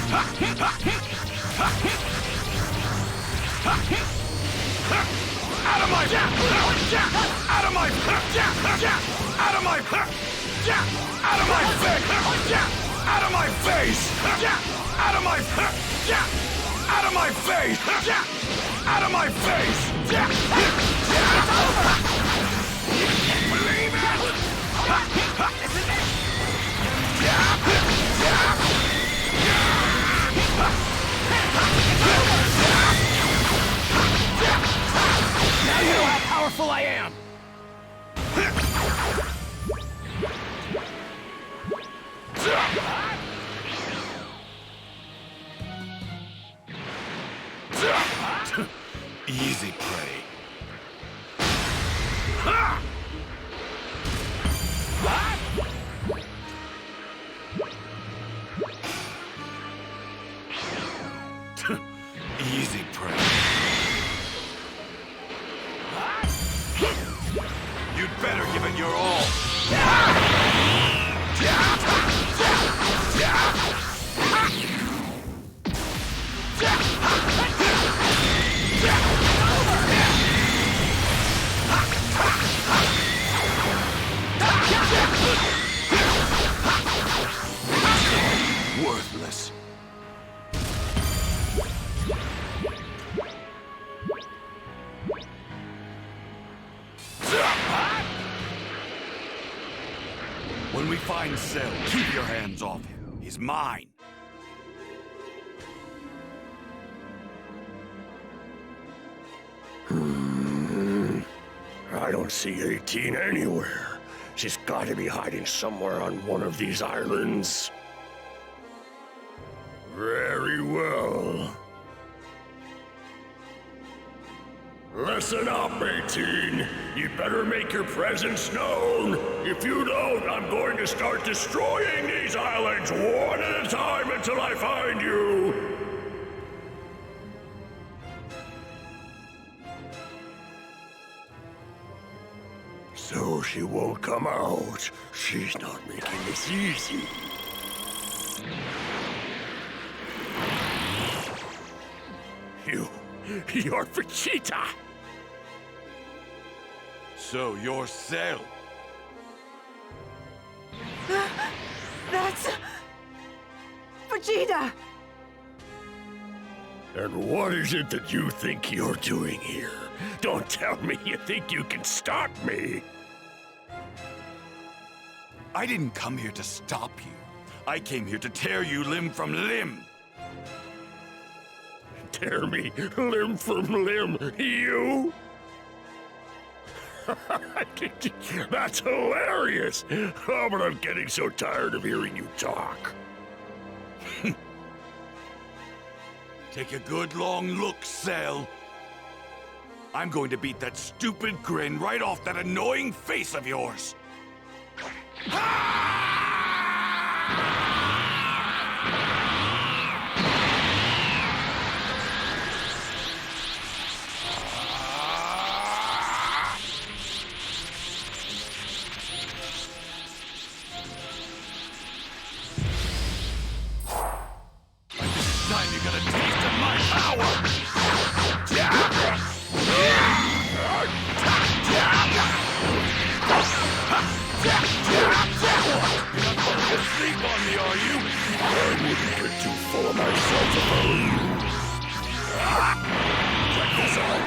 Out of my face! Out of my face! Out of my face! Out of my face! Out of my face! Out of my face! Out of my face! Out of my face! It's over! Believe it! Isn't it? Now you know how powerful I am! Easy prey. Easy prey. You'd better give it your all. Worthless. When we find Cell, keep your hands off him. He's mine. I don't see 18 anywhere. She's got to be hiding somewhere on one of these islands. Very well. Listen up, 18. You better make your presence known. If you don't, I'm going to start destroying these islands one at a time until I find you. So she won't come out. She's not making this easy. You're Vegeta! So you're Cell. That's... Vegeta! And what is it that you think you're doing here? Don't tell me you think you can stop me! I didn't come here to stop you. I came here to tear you limb from limb. Tear me limb from limb, you? That's hilarious! Oh, but I'm getting so tired of hearing you talk. Take a good long look, Cell. I'm going to beat that stupid grin right off that annoying face of yours. Time you got a taste of my power! You're not falling asleep on me, are you? I wouldn't get too full of myself if I were you. Check this out.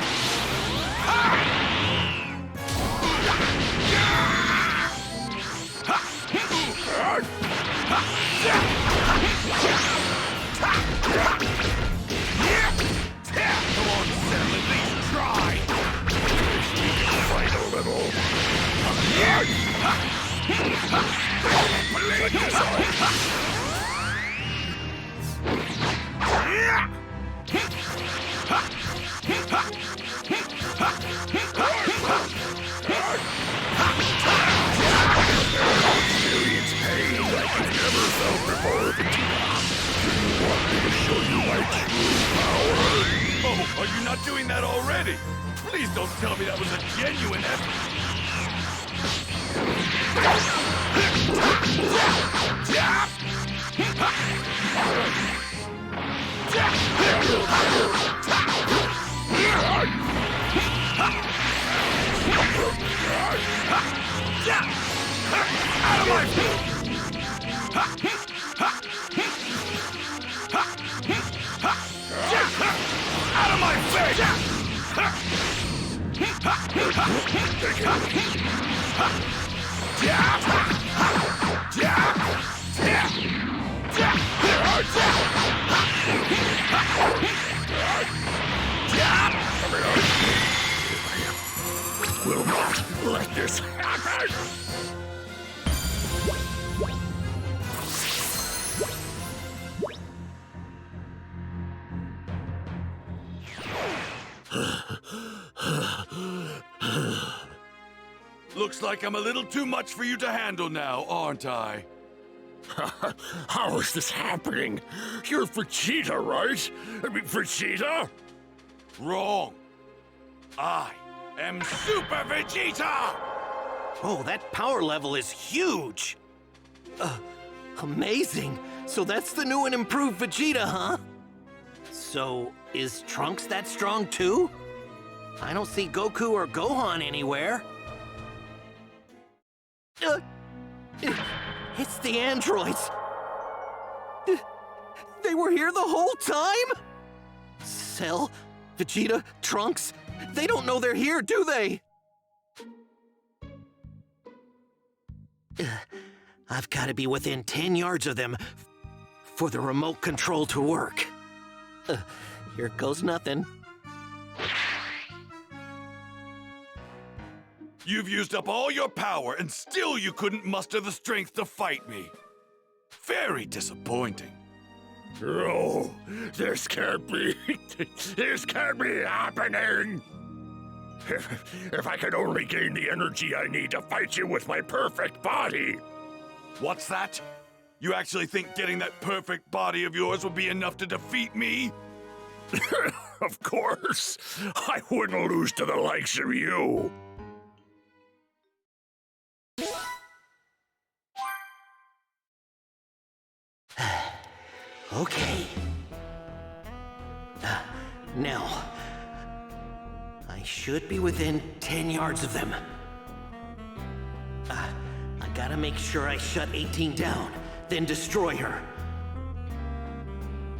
Come on, Cell, at least try! Fight a little. Check this out. Experience pain like you've never felt before, Vegeta. Do you want me to show you my true power? Oh, are you not doing that already? Please don't tell me that was a genuine effort. Out of my face! Will not let this happen! Looks like I'm a little too much for you to handle now, aren't I? How is this happening? You're Vegeta, right? I mean, Vegeta? Wrong. I am Super Vegeta! Oh, that power level is huge! Amazing! So that's the new and improved Vegeta, huh? So, is Trunks that strong too? I don't see Goku or Gohan anywhere. It's the androids! They were here the whole time? Cell, Vegeta, Trunks, they don't know they're here, do they? I've got to be within 10 yards of them for the remote control to work. Here goes nothing. You've used up all your power, and still you couldn't muster the strength to fight me. Very disappointing. No, this can't be. This can't be happening. If I could only gain the energy I need to fight you with my perfect body. What's that? You actually think getting that perfect body of yours will be enough to defeat me? Of course. I wouldn't lose to the likes of you. Okay. Now, I should be within 10 yards of them. I gotta make sure I shut 18 down, then destroy her.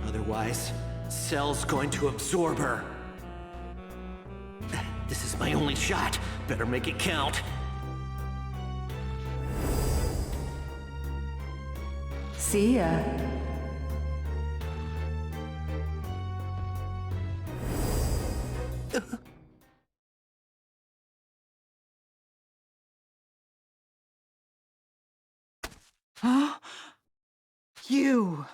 Otherwise, Cell's going to absorb her. This is my only shot. Better make it count. See ya. Huh? You.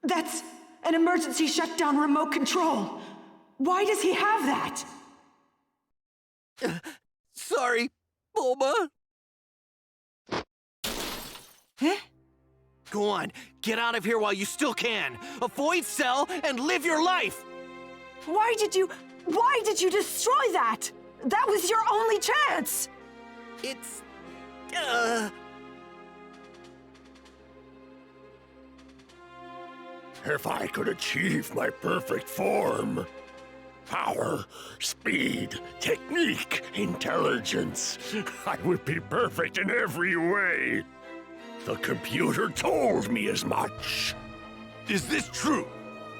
That's an emergency shutdown remote control. Why does he have that? Sorry, Bulma. Eh? Go on, get out of here while you still can. Avoid Cell and live your life. Why did you destroy that? That was your only chance. It's... If I could achieve my perfect form. Power, speed, technique, intelligence. I would be perfect in every way. The computer told me as much. Is this true?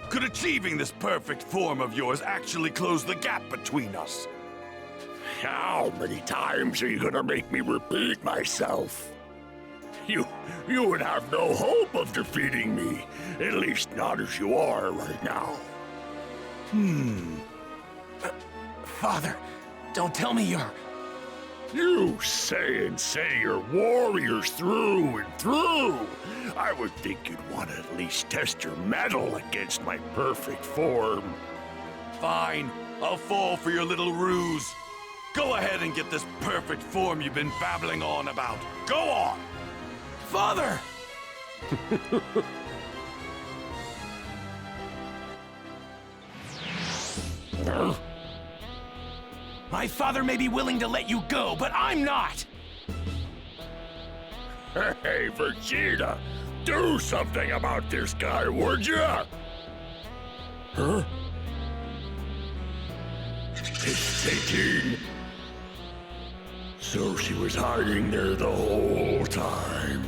Could achieving this perfect form of yours actually close the gap between us? How many times are you gonna make me repeat myself? You would have no hope of defeating me. At least not as you are right now. Father, don't tell me you're... You say you're warriors through and through. I would think you'd want to at least test your mettle against my perfect form. Fine, I'll fall for your little ruse. Go ahead and get this perfect form you've been babbling on about. Go on! Father! My father may be willing to let you go, but I'm not! Hey, Vegeta, do something about this guy, would ya? Huh? It's 18. So she was hiding there the whole time.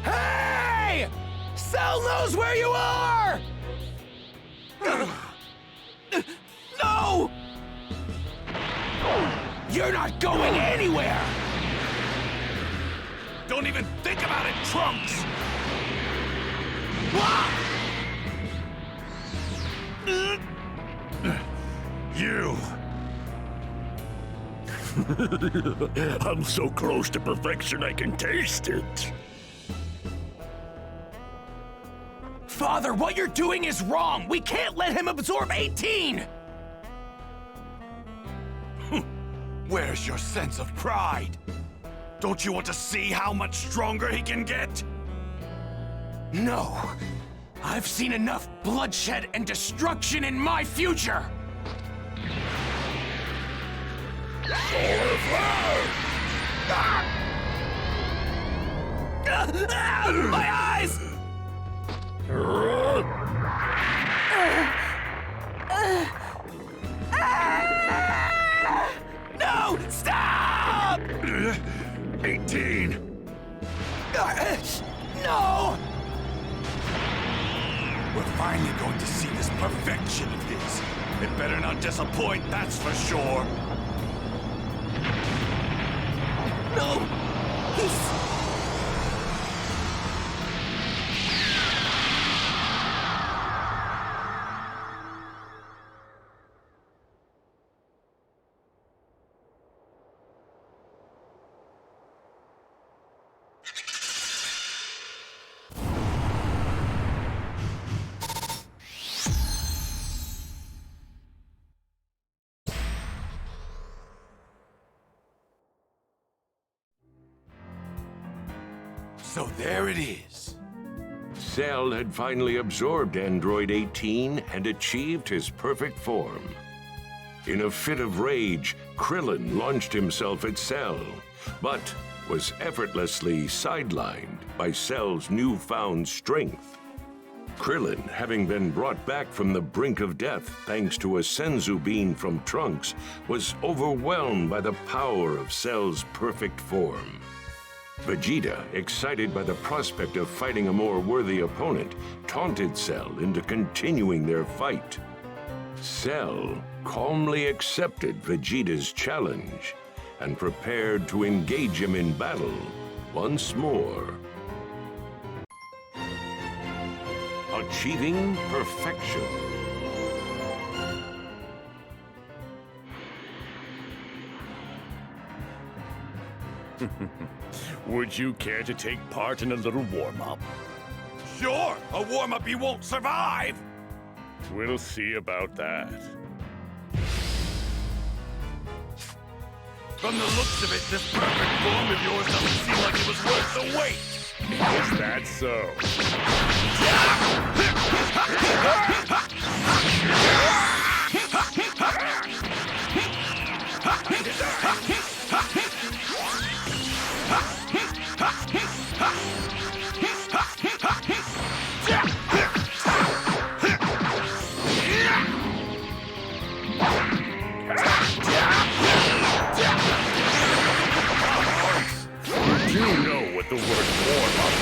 Hey! Cell knows where you are! No! You're not going anywhere! Don't even think about it, Trunks! You! I'm so close to perfection I can taste it. Father, what you're doing is wrong! We can't let him absorb 18! Where's your sense of pride? Don't you want to see how much stronger he can get? No! I've seen enough bloodshed and destruction in my future! My eyes! No! Stop! 18. No! We're finally going to see this perfection of his. It better not disappoint, that's for sure. No! He's... So there it is. Cell had finally absorbed Android 18 and achieved his perfect form. In a fit of rage, Krillin launched himself at Cell, but was effortlessly sidelined by Cell's newfound strength. Krillin, having been brought back from the brink of death thanks to a Senzu bean from Trunks, was overwhelmed by the power of Cell's perfect form. Vegeta, excited by the prospect of fighting a more worthy opponent, taunted Cell into continuing their fight. Cell calmly accepted Vegeta's challenge and prepared to engage him in battle once more. Achieving perfection. Would you care to take part in a little warm-up? Sure, a warm-up he won't survive! We'll see about that. From the looks of it, this perfect form of yours doesn't seem like it was worth the wait! Is that so? You know what the word warm-up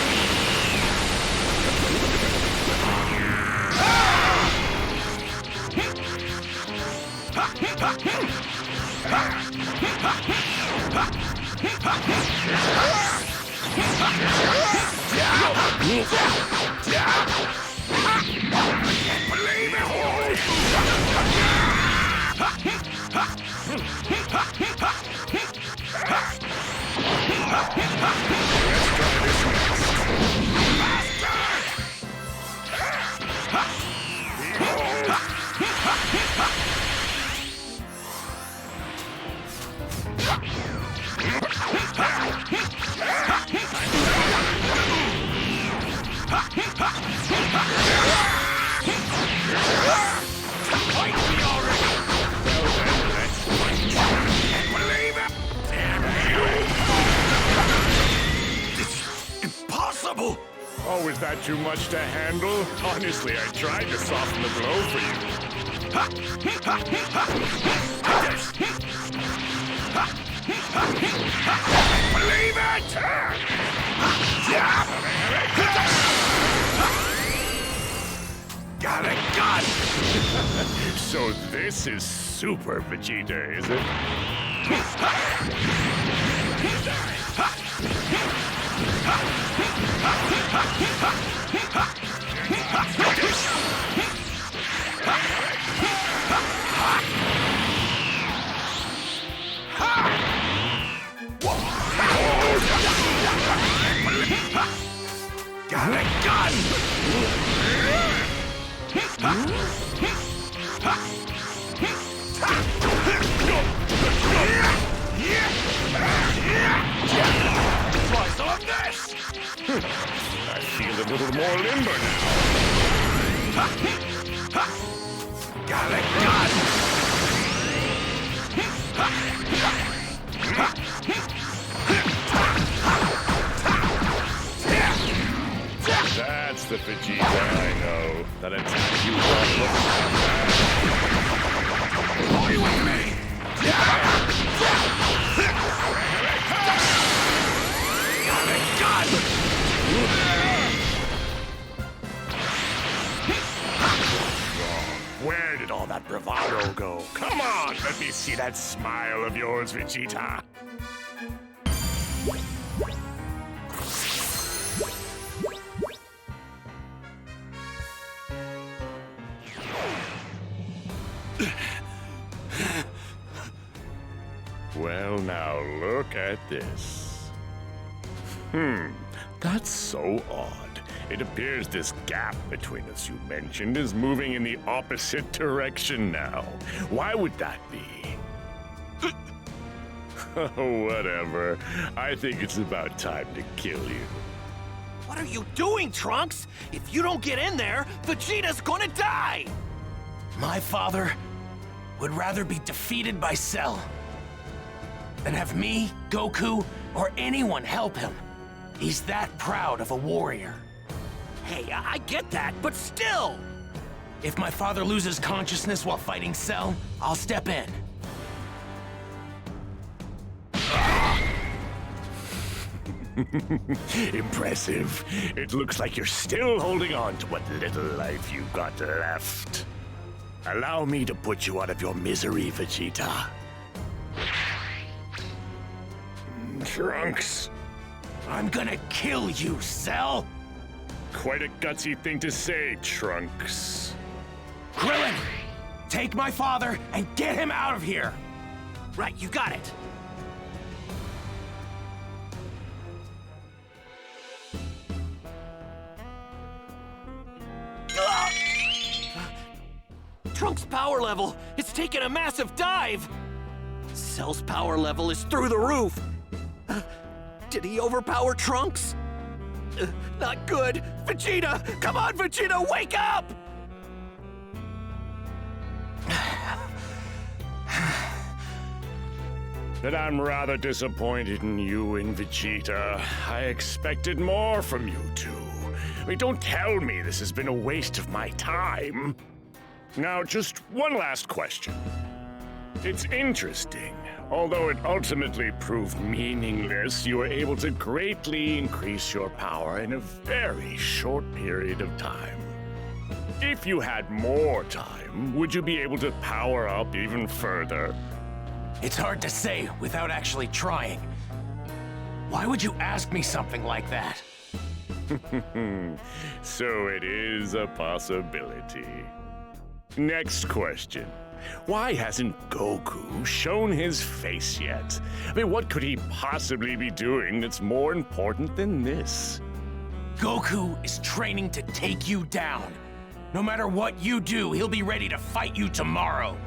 that too much to handle? Honestly, I tried to soften the blow for you. Believe it! Got it, got it! So this is Super Vegeta, is it? Got it, got it! Tries on this! I feel a little more limber now. Got it, got it! That's the Vegeta I know. That attack you got looks Are you with me? Got it, got it! Where did all that bravado go? Come on, let me see that smile of yours, Vegeta. Well, now look at this. That's so odd. It appears this gap between us you mentioned is moving in the opposite direction now. Why would that be? Oh, whatever. I think it's about time to kill you. What are you doing, Trunks? If you don't get in there, Vegeta's gonna die! My father would rather be defeated by Cell than have me, Goku, or anyone help him. He's that proud of a warrior. Hey, I get that, but still! If my father loses consciousness while fighting Cell, I'll step in. Impressive. It looks like you're still holding on to what little life you've got left. Allow me to put you out of your misery, Vegeta. Trunks. I'm gonna kill you, Cell! Quite a gutsy thing to say, Trunks. Krillin! Take my father and get him out of here! Right, you got it. Trunks' power level is taking a massive dive! Cell's power level is through the roof! Did he overpower Trunks? Not good! Vegeta! Come on, Vegeta, wake up! But I'm rather disappointed in you and Vegeta. I expected more from you two. I mean, don't tell me this has been a waste of my time. Now, just one last question. It's interesting. Although it ultimately proved meaningless, you were able to greatly increase your power in a very short period of time. If you had more time, would you be able to power up even further? It's hard to say without actually trying. Why would you ask me something like that? So it is a possibility. Next question. Why hasn't Goku shown his face yet? I mean, what could he possibly be doing that's more important than this? Goku is training to take you down. No matter what you do, he'll be ready to fight you tomorrow.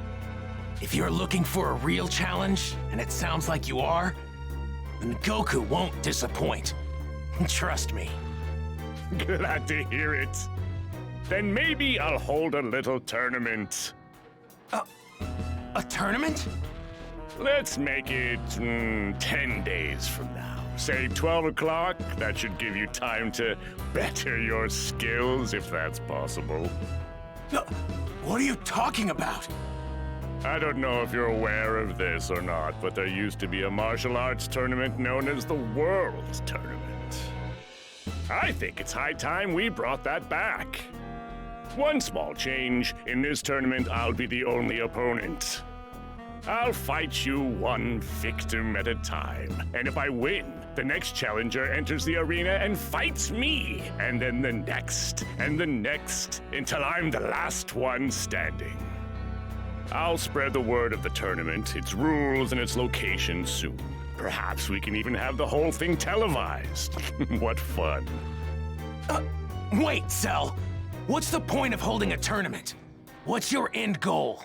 If you're looking for a real challenge, and it sounds like you are, then Goku won't disappoint. Trust me. Glad to hear it. Then maybe I'll hold a little tournament. A tournament? Let's make it 10 days from now. Say 12 o'clock? That should give you time to better your skills, if that's possible. What are you talking about? I don't know if you're aware of this or not, but there used to be a martial arts tournament known as the World Tournament. I think it's high time we brought that back. One small change. In this tournament, I'll be the only opponent. I'll fight you one victim at a time. And if I win, the next challenger enters the arena and fights me. And then the next, and the next, until I'm the last one standing. I'll spread the word of the tournament, its rules, and its location soon. Perhaps we can even have the whole thing televised. What fun. Wait, Cell. What's the point of holding a tournament? What's your end goal?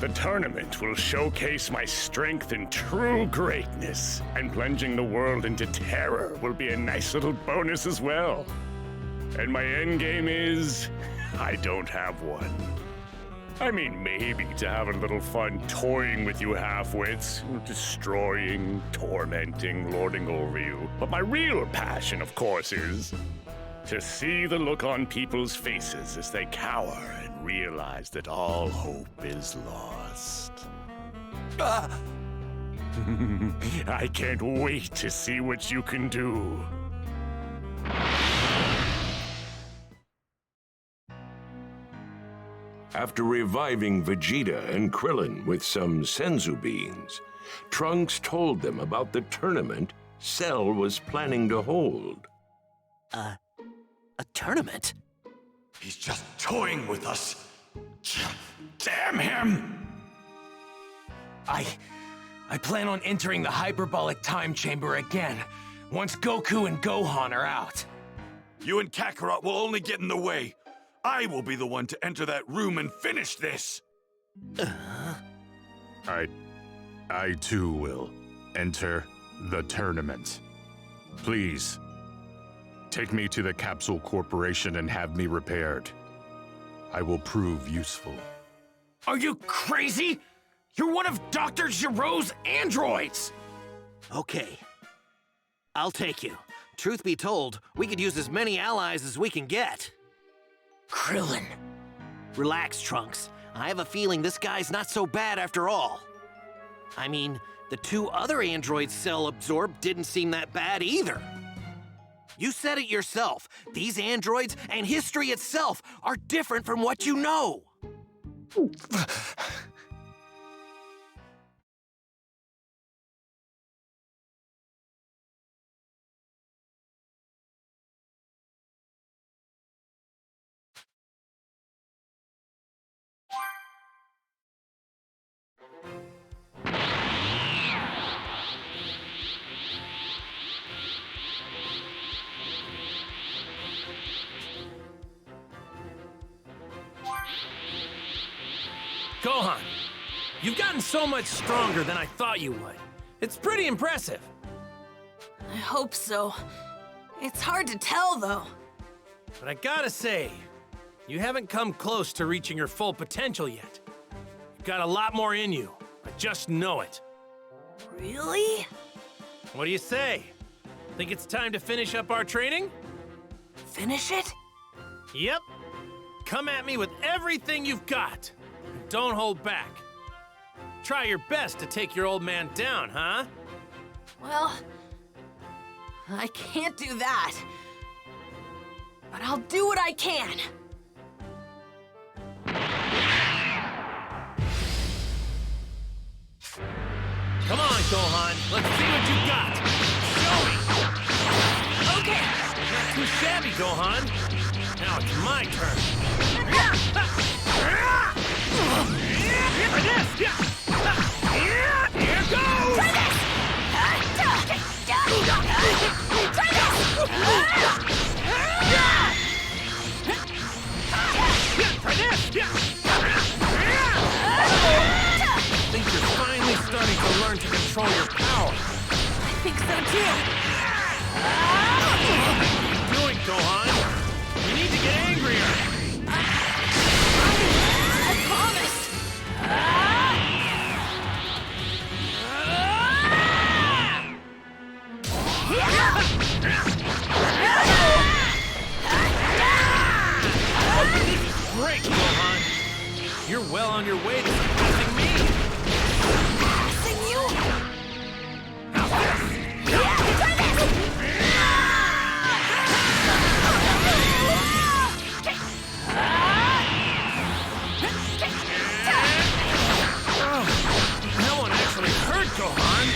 The tournament will showcase my strength and true greatness, and plunging the world into terror will be a nice little bonus as well. And my end game is, I don't have one. I mean, maybe to have a little fun toying with you half-wits, destroying, tormenting, lording over you. But my real passion, of course, is to see the look on people's faces as they cower and realize that all hope is lost. I can't wait to see what you can do. After reviving Vegeta and Krillin with some senzu beans, Trunks told them about the tournament Cell was planning to hold. A tournament? He's just toying with us. Damn him! I plan on entering the hyperbolic time chamber again, once Goku and Gohan are out. You and Kakarot will only get in the way. I will be the one to enter that room and finish this. I too will enter the tournament. Please, take me to the Capsule Corporation and have me repaired. I will prove useful. Are you crazy? You're one of Dr. Giro's androids! Okay. I'll take you. Truth be told, we could use as many allies as we can get. Krillin. Relax, Trunks. I have a feeling this guy's not so bad after all. I mean, the two other androids Cell absorbed didn't seem that bad either. You said it yourself. These androids and history itself are different from what you know. Gohan, you've gotten so much stronger than I thought you would. It's pretty impressive. I hope so. It's hard to tell, though. But I gotta say, you haven't come close to reaching your full potential yet. You've got a lot more in you. I just know it. Really? What do you say? Think it's time to finish up our training? Finish it? Yep. Come at me with everything you've got. And don't hold back. Try your best to take your old man down, huh? Well, I can't do that. But I'll do what I can. Come on, Gohan. Let's see what you got. Show me. Okay. Not too shabby, Gohan. Now it's my turn. Here goes! I think you're finally starting to learn to control your power. I think so too. What are you doing, Gohan? You need to get angrier. You're well on your way to surpassing me! Passing you? Yeah, try this! No one actually hurt Gohan!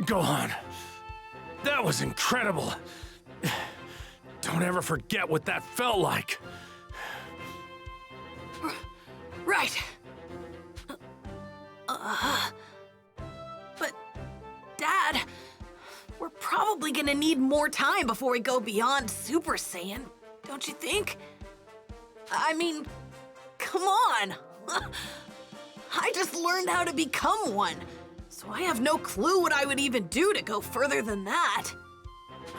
Gohan, that was incredible. Don't ever forget what that felt like. Right. But, Dad, we're probably gonna need more time before we go beyond Super Saiyan, don't you think? I mean, come on. I just learned how to become one, so I have no clue what I would even do to go further than that.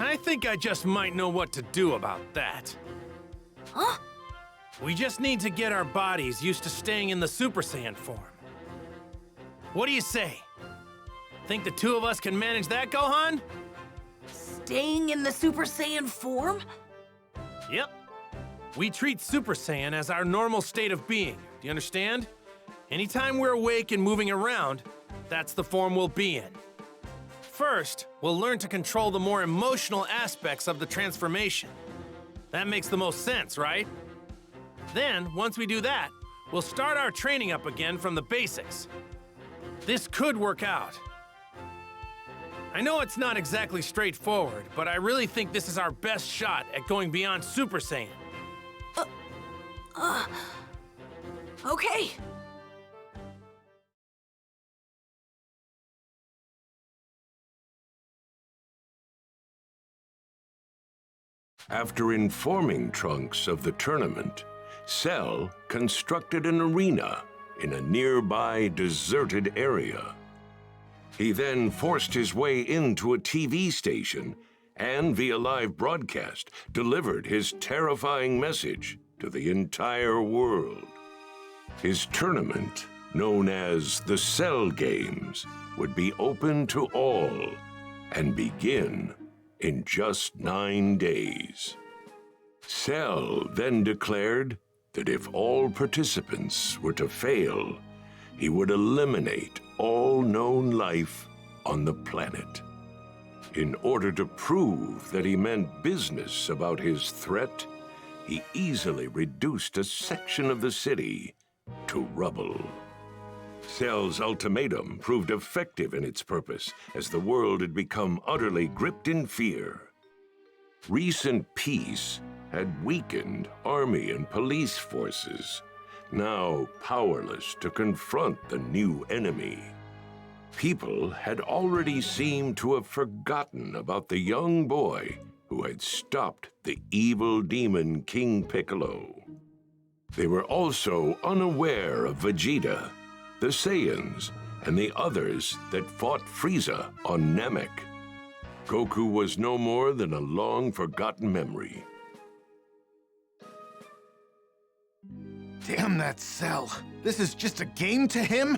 I think I just might know what to do about that. Huh? We just need to get our bodies used to staying in the Super Saiyan form. What do you say? Think the two of us can manage that, Gohan? Staying in the Super Saiyan form? Yep. We treat Super Saiyan as our normal state of being. Do you understand? Anytime we're awake and moving around, that's the form we'll be in. First, we'll learn to control the more emotional aspects of the transformation. That makes the most sense, right? Then, once we do that, we'll start our training up again from the basics. This could work out. I know it's not exactly straightforward, but I really think this is our best shot at going beyond Super Saiyan. Okay. After informing Trunks of the tournament, Cell constructed an arena in a nearby deserted area. He then forced his way into a TV station and, via live broadcast, delivered his terrifying message to the entire world. His tournament, known as the Cell Games, would be open to all and begin in just 9 days. Cell then declared that if all participants were to fail, he would eliminate all known life on the planet. In order to prove that he meant business about his threat, he easily reduced a section of the city to rubble. Cell's ultimatum proved effective in its purpose, as the world had become utterly gripped in fear. Recent peace had weakened army and police forces, now powerless to confront the new enemy. People had already seemed to have forgotten about the young boy who had stopped the evil demon King Piccolo. They were also unaware of Vegeta, the Saiyans, and the others that fought Frieza on Namek. Goku was no more than a long-forgotten memory. Damn that Cell. This is just a game to him?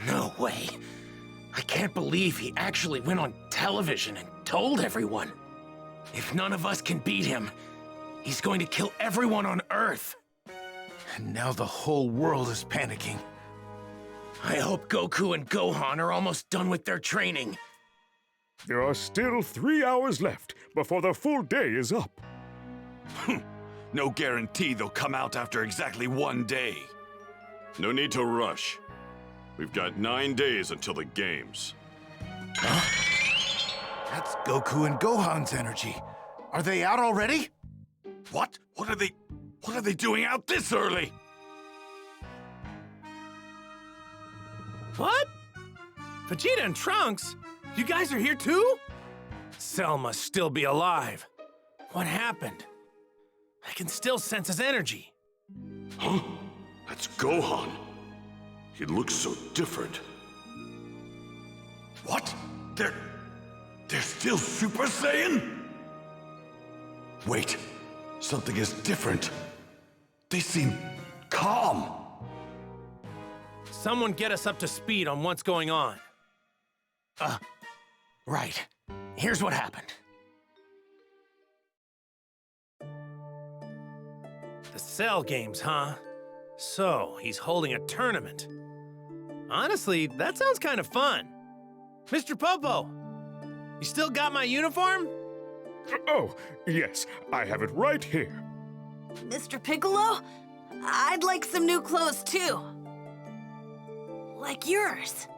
No way. I can't believe he actually went on television and told everyone. If none of us can beat him, he's going to kill everyone on Earth. And now the whole world is panicking. I hope Goku and Gohan are almost done with their training. There are still 3 hours left before the full day is up. No guarantee they'll come out after exactly 1 day. No need to rush. We've got 9 days until the games. That's Goku and Gohan's energy. Are they out already? What? What are they doing out this early? What? Vegeta and Trunks? You guys are here too? Cell must still be alive. What happened? I can still sense his energy. Huh? That's Gohan. He looks so different. What? They're still Super Saiyan? Wait, something is different. They seem calm. Someone get us up to speed on what's going on. Right. Here's what happened. The Cell games, huh? So, he's holding a tournament. Honestly, that sounds kind of fun. Mr. Popo, you still got my uniform? Oh, yes, I have it right here. Mr. Piccolo, I'd like some new clothes too. Like yours.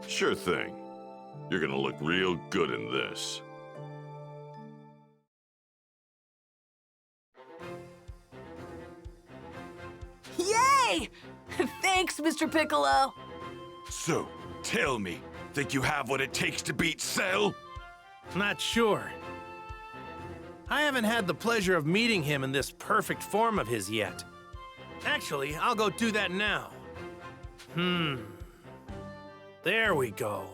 Sure thing. You're gonna look real good in this. Yay! Thanks, Mr. Piccolo. So, tell me, think you have what it takes to beat Cell? Not sure. I haven't had the pleasure of meeting him in this perfect form of his yet. Actually, I'll go do that now. There we go.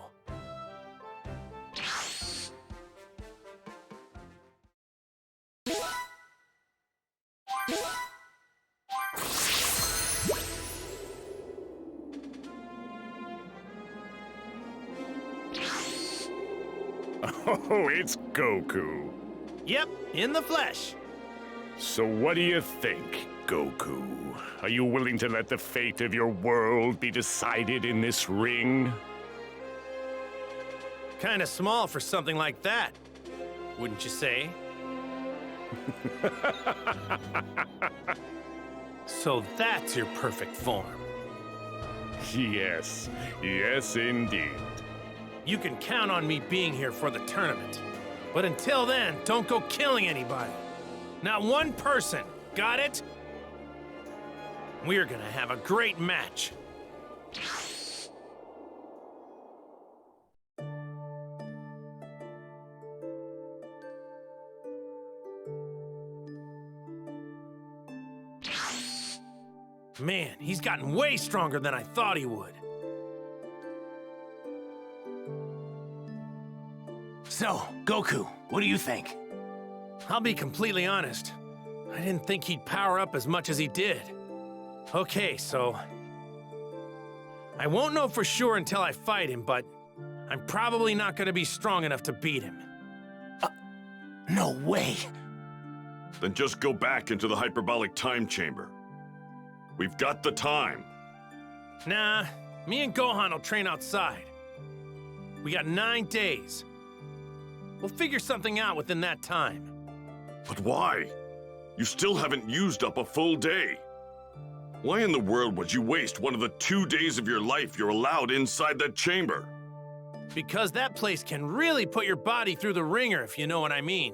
Oh, it's Goku. Yep, in the flesh. So what do you think, Goku? Are you willing to let the fate of your world be decided in this ring? Kinda small for something like that, wouldn't you say? So that's your perfect form. Yes, yes indeed. You can count on me being here for the tournament. But until then, don't go killing anybody. Not one person, got it? We're gonna have a great match. Man, he's gotten way stronger than I thought he would. So, Goku, what do you think? I'll be completely honest. I didn't think he'd power up as much as he did. Okay, so... I won't know for sure until I fight him, but I'm probably not gonna be strong enough to beat him. No way! Then just go back into the hyperbolic time chamber. We've got the time. Nah, me and Gohan will train outside. We got 9 days. We'll figure something out within that time. But why? You still haven't used up a full day. Why in the world would you waste one of the 2 days of your life you're allowed inside that chamber? Because that place can really put your body through the ringer, if you know what I mean.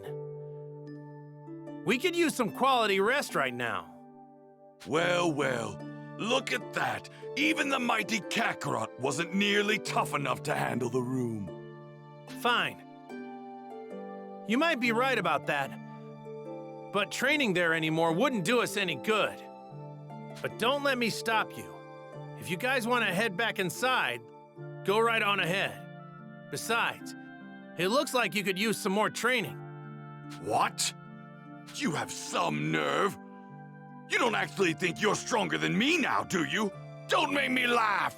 We could use some quality rest right now. Well, well, look at that. Even the mighty Kakarot wasn't nearly tough enough to handle the room. Fine. You might be right about that. But training there anymore wouldn't do us any good. But don't let me stop you. If you guys want to head back inside, go right on ahead. Besides, it looks like you could use some more training. What? You have some nerve. You don't actually think you're stronger than me now, do you? Don't make me laugh!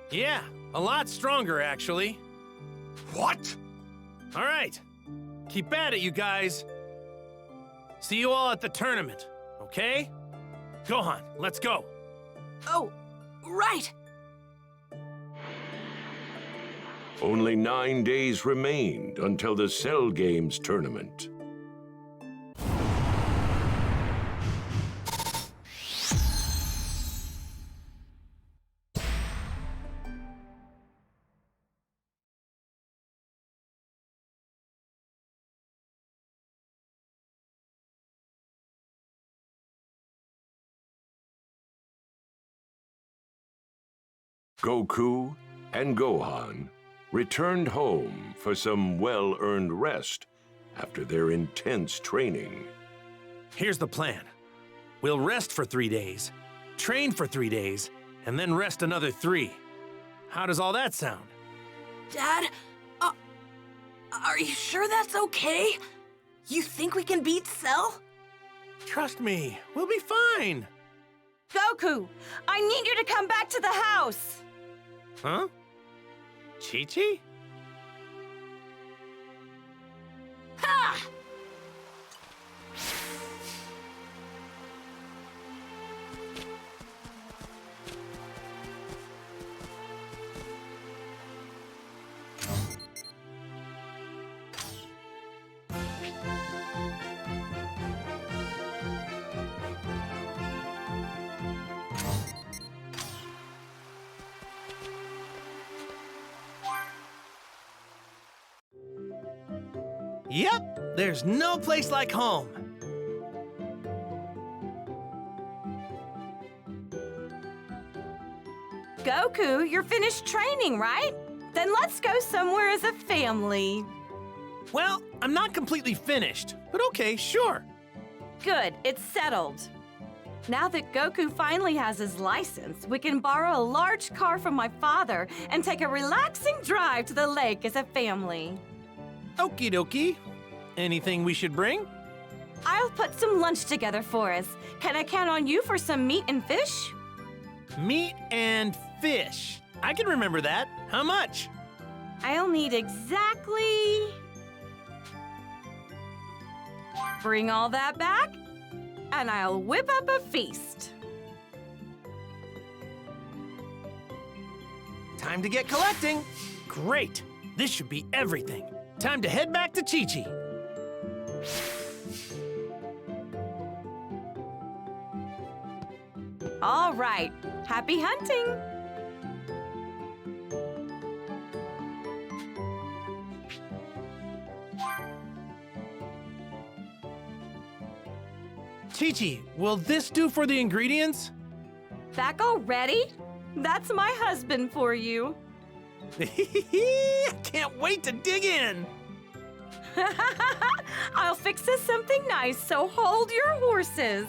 Yeah, a lot stronger, actually. What? All right. Keep at it, you guys. See you all at the tournament, okay? Gohan, let's go. Oh, right. Only 9 days remained until the Cell Games tournament. Goku and Gohan returned home for some well-earned rest after their intense training. Here's the plan. We'll rest for 3 days, train for 3 days, and then rest another 3. How does all that sound? Dad, are you sure that's okay? You think we can beat Cell? Trust me, we'll be fine. Goku, I need you to come back to the house. Huh? Chi-Chi? Ha! Yep, there's no place like home. Goku, you're finished training, right? Then let's go somewhere as a family. Well, I'm not completely finished, but okay, sure. Good, it's settled. Now that Goku finally has his license, we can borrow a large car from my father and take a relaxing drive to the lake as a family. Okie dokie. Anything we should bring? I'll put some lunch together for us. Can I count on you for some meat and fish? Meat and fish. I can remember that. How much? I'll need exactly... Bring all that back, and I'll whip up a feast. Time to get collecting. Great. This should be everything. Time to head back to Chi-Chi. All right. Happy hunting. Chi-Chi, will this do for the ingredients? Back already? That's my husband for you. I can't wait to dig in. I'll fix us something nice, so hold your horses.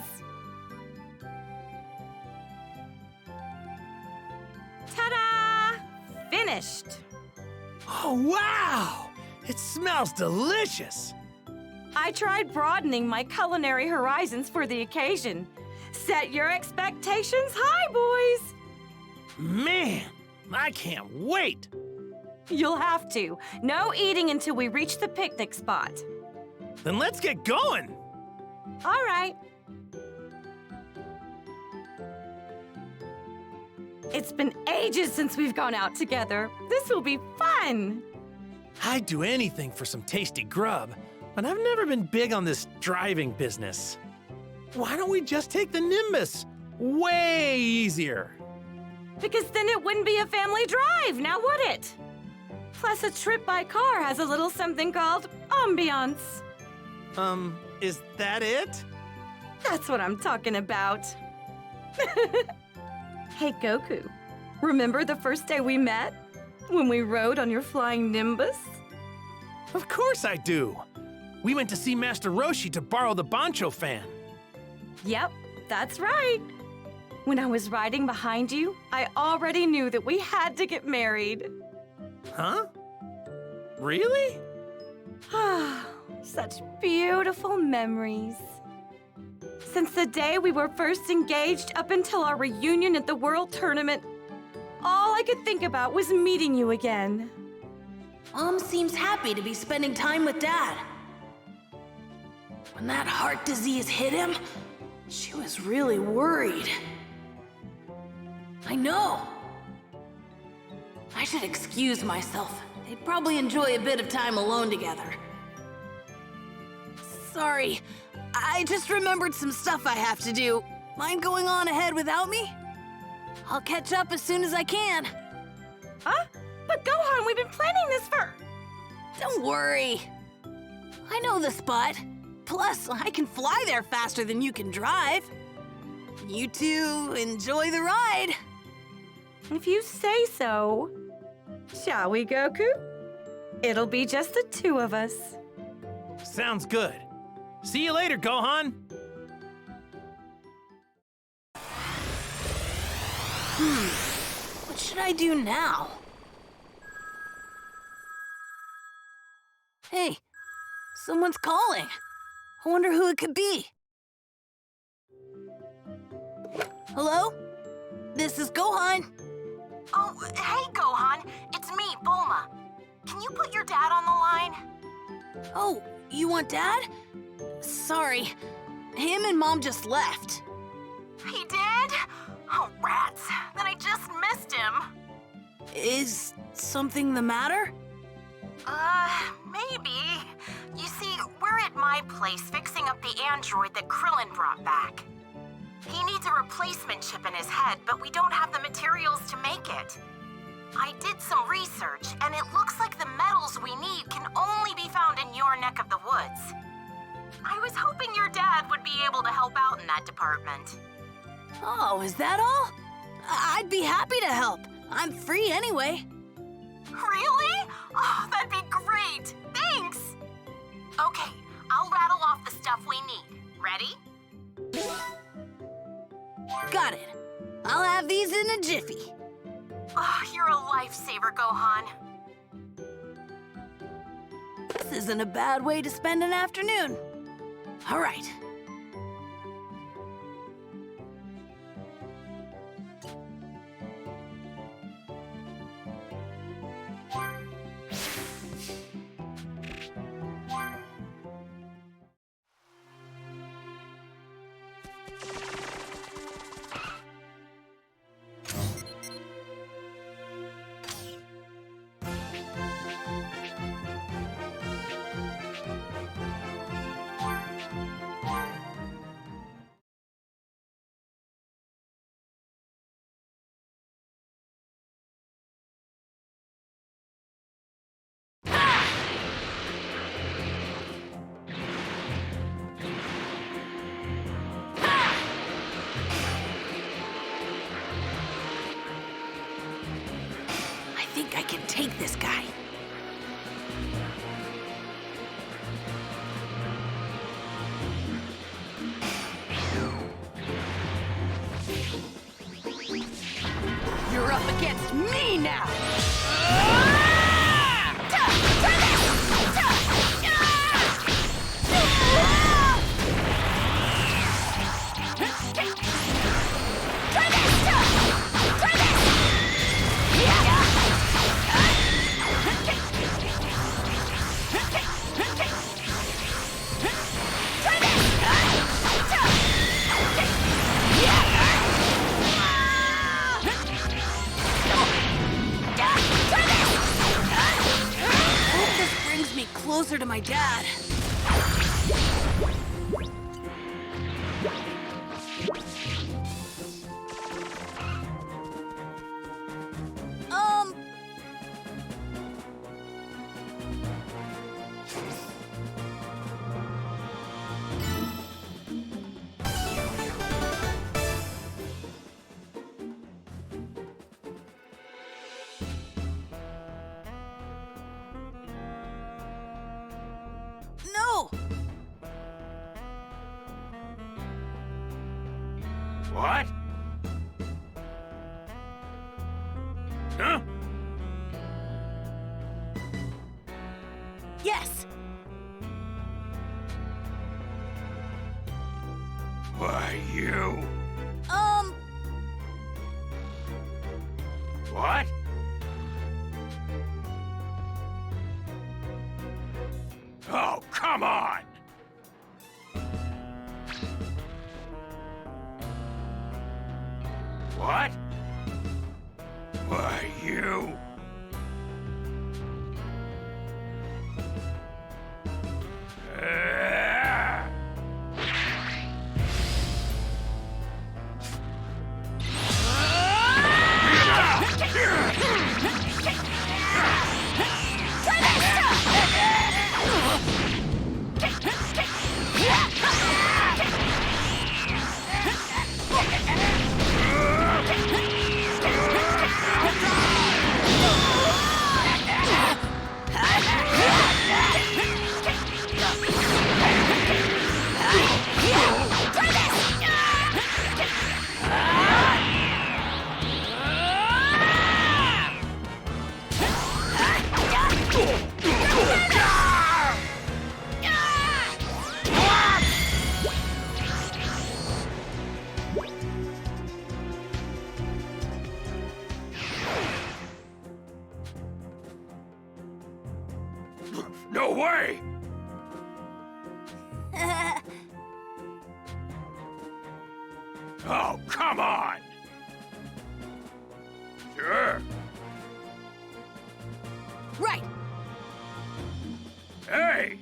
Ta-da! Finished. Oh, wow! It smells delicious. I tried broadening my culinary horizons for the occasion. Set your expectations high, boys. Man, I can't wait. You'll have to. No eating until we reach the picnic spot. Then let's get going. All right. It's been ages since we've gone out together. This will be fun. I'd do anything for some tasty grub, but I've never been big on this driving business. Why don't we just take the Nimbus? Way easier. Because then it wouldn't be a family drive, now would it? Plus, a trip by car has a little something called ambiance. Is that it? That's what I'm talking about. Hey, Goku, remember the first day we met? When we rode on your flying Nimbus? Of course I do. We went to see Master Roshi to borrow the Bancho fan. Yep, that's right. When I was riding behind you, I already knew that we had to get married. Huh? Really? Such beautiful memories. Since the day we were first engaged up until our reunion at the World Tournament, all I could think about was meeting you again. Mom seems happy to be spending time with Dad. When that heart disease hit him, She was really worried. I know. I should excuse myself. They'd probably enjoy a bit of time alone together. Sorry, I just remembered some stuff I have to do. Mind going on ahead without me? I'll catch up as soon as I can. Huh? But Gohan, we've been planning this for... Don't worry. I know the spot. Plus, I can fly there faster than you can drive. You two enjoy the ride. If you say so. Shall we, Goku? It'll be just the two of us. Sounds good. See you later, Gohan. What should I do now? Hey, someone's calling. I wonder who it could be. Hello? This is Gohan. Oh, hey, Gohan. It's me, Bulma. Can you put your dad on the line? Oh, you want Dad? Sorry, him and Mom just left. He did? Oh, rats. Then I just missed him. Is something the matter? Maybe. You see, we're at my place fixing up the android that Krillin brought back. He needs a replacement chip in his head, but we don't have the materials to make it. I did some research, and it looks like the metals we need can only be found in your neck of the woods. I was hoping your dad would be able to help out in that department. Oh, is that all? I'd be happy to help. I'm free anyway. Really? Oh, that'd be great. Thanks. Okay, I'll rattle off the stuff we need. Ready? Got it. I'll have these in a jiffy. Oh, you're a lifesaver, Gohan. This isn't a bad way to spend an afternoon. All right. I think I can take this guy. You're up against me now! Closer to my dad. No! What? Huh? Yes! Why, you? What? Oh, come on! Why, you... No way! Oh, come on! Sure. Right. Hey!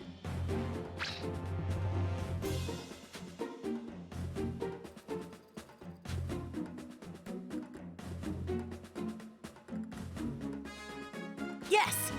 Yes.